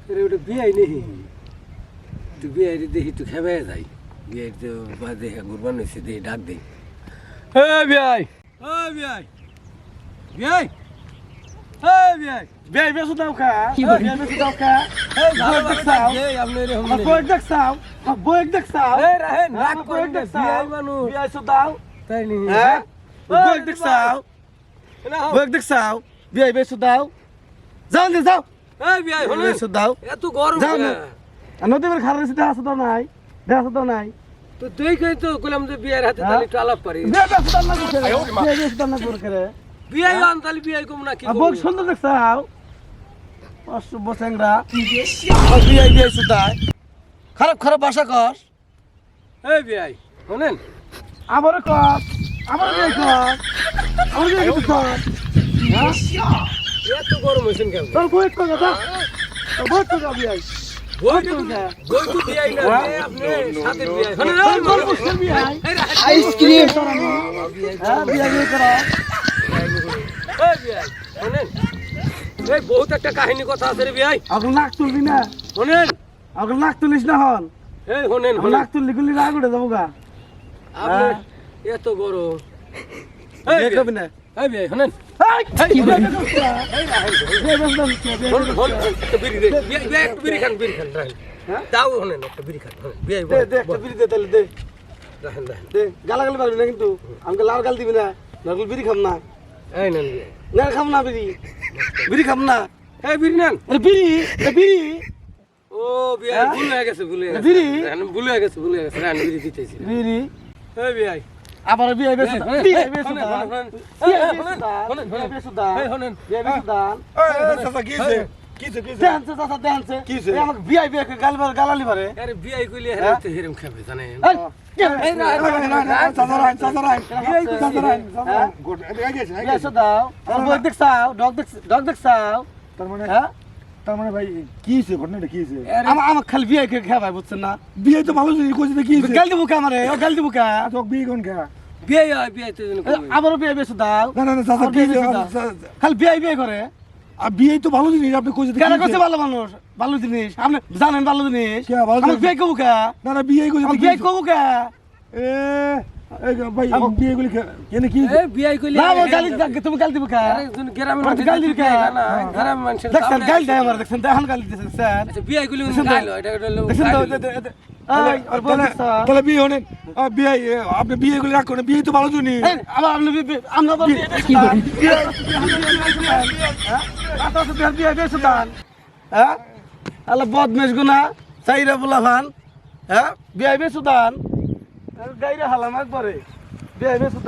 আরে ওটা বিয়াই নেই তুই বিয়াই দেখি তুই খেবে যাই বিয়াই তো দেখে গুরবান হয়েছে দেখি ডাক দেই বিয়াই বিয়াই বিয়াই বিয়াই বিয়াই বেশু দাও খা বিয়াই বেশু দাও খা বই দেখছাও বই দেখছাও রাহেন রাগ বই করে দেখছাও বিয়াই মানুষ বিয়াই সু দাও তাই নি হ্যাঁ বই দেখছাও বই দেখছাও বিয়াই বেশু দাও যাও নি যাও বিয়াই হলো বেশু দাও এত গরম যাও না নদীর খারাপ রয়েছে দেখা তো নাই দেখা তো নাই তো তুই কই তো কইলাম যে বিয়ার হাতে তালি একটু আলাপ পারি বিয়াই বেশু দাও না করে বিয়াই বেশু দাও না করে বিয়াই আন তালি বিয়াই কম না কি বই সুন্দর দেখছাও অশুভ চেংরা বিয়াই বিয়াই সুদাই খারাপ খারাপ ভাষা কর বিয়াই শুনেন আমার কর আমার বিয়াই কর আমার বিয়াই কিছু কর এত গরম হয়েছেন কেন তোর বই কর দাদা তোর বই কর বিয়াই বই তো বিয়াই না আপনি সাথে বিয়াই শুনেন তোর বই বিয়াই আইসক্রিম হ্যাঁ বিয়াই বিয়াই কর বিয়াই শুনেন এই বহুত একটা কাহিনী কথা আছে রে বিয়াই এখন নাক তুলবি না শুনেন এখন নাক তুলিস না হন এই শুনেন নাক তুললি গুলি রাগ উঠে যাবো গা আপনি এত গরম বিয়ে করবি না এই বিয়াই শুনেন একটা বিড়ি দে বিয়াই একটু বিড়ি খান রাহেন দাও শুনেন একটা বিড়ি খান বিয়াই একটা বিড়ি দে তাহলে দে রাহেন দে গালাগালি পারবি না কিন্তু আমাকে লাল গাল দিবি না নকল বিড়ি খাম না এই নেন বিয়াই না খাম না বিড়ি বিড়ি খাম না এই বিড়ি নেন আরে বিড়ি বিড়ি ও বিয়াই ভুল হয়ে গেছে বিড়ি? ভুল হয়ে গেছে রাহেন বিড়ি দিতেছি বিড়ি এই বিয়াই আবার বিয়ে বেশি বিয়ে বেশি দান বিয়ে বেশি দান বিয়ে বেশি দান ডান্সে চাচা ডান্সে আমাকে বিয়ে বিয়ে গালালি পারে আরে বিয়াই কইলে হেরে তো হেরম খাবে জানেন আমার খালি বিয়ে খেয়ে ভাই বুঝছেন না বিয়ে তো ভালো জিনিস কইছে কি গাল দিব কা আমারে ও গাল দিব কা তোক বিয়ে কোন কা বিয়াই তো আমারও বিয়ে বেশি দাও না না না চাচা আমার বিয়ে বেশি দাও। খালি বিয়ে বিয়ে করে আর বিয়ে তো ভালো জিনিস আপনি কইছে কেন করছে ভালো মানুষ ভালো জিনিস আপনি জানেন ভালো জিনিস কে ভালো আমার জিনিস? বিয়ে কবু কা না না বিয়ে কইছে আমার বিয়ে কবু কা এ এই ভাই বিয়ে গুলি কেন কি এই বিয়াই কইলে না ও গালি তুমি গাল দিব কা আরে তুমি গ্রামের আমার মানুষ গাল দিবি কা না গ্রামের মানুষ দেখছেন গাল দেয় আমার দেখছেন দেখেন গাল দিতেছেন স্যার আচ্ছা বিয়াই কইলে গাইলো এটা দেখছেন তো এই আর বল তাহলে বিয়ে হনেন বিয়ে আপনি বিয়ে গুলি রাখুন বিয়ে তো ভালো জিনিস আবার আপনি আমরা তো কি করি বিয়ে বেশি দান হ্যাঁ আল্লাহ বদমেশ গুনা চাইরা বলা ভান হ্যাঁ বিয়ে বেশি দান গাইরে হালাম একবারে বিয়ে বেশি দান